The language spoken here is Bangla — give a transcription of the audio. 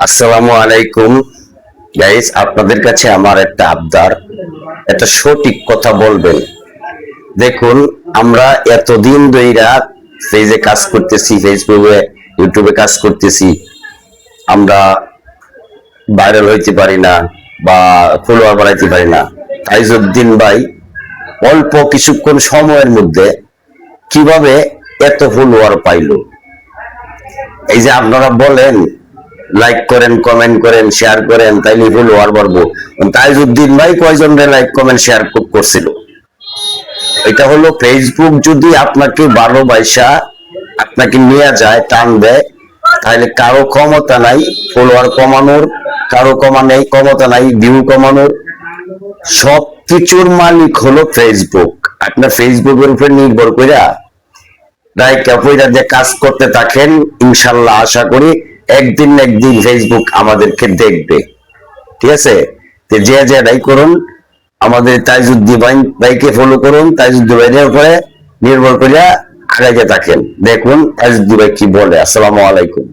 আসসালামু আলাইকুম গাইস, আপনাদের কাছে আমার একটা আবদার, একটা সঠিক কথা বলবেন। দেখুন, আমরা এতদিন ধইরা পেজে কাজ করতেছি, ফেসবুকে ইউটিউবে কাজ করতেছি, আমরা ভাইরাল হইতে পারি না বা ফলোয়ার বাড়াইতে পারি না। তাইজউদ্দিন ভাই অল্প কিছুক্ষণ সময়ের মধ্যে কিভাবে এত ফলোয়ার পাইলো? এই যে আপনারা বলেন লাইক করেন, কমেন্ট করেন, শেয়ার করেন, তাইলে ফলোয়ার বাড়বো। তাইজউদ্দিন ভাই কয়জন লাইক কমেন্ট শেয়ার করছিল? এটা হলো ফেসবুক যদি আপনাকে ভালোবাসা আপনাকে নিয়ে যায়, টান দেয়, তাহলে কারো ক্ষমতা নাই ফলোয়ার কমানোর, কারো ক্ষমতা নাই ভিউ কমানোর। সব কিছুর মালিক হলো ফেসবুক। আপনার ফেসবুকের উপর নির্ভর কইরা যে কাজ করতে থাকেন, ইনশাল্লাহ আশা করি একদিন না একদিন ফেসবুক আমাদেরকে দেখবে। ঠিক আছে? যে রাই করুন, আমাদের তাইজউদ্দিন ভাইকে ফলো করুন, তাইজউদ্দিন ভাইয়ের উপরে নির্ভর করিয়া আগাইতে থাকেন। দেখুন তাইজউদ্দিন ভাই কি বলে। আসসালামু আলাইকুম।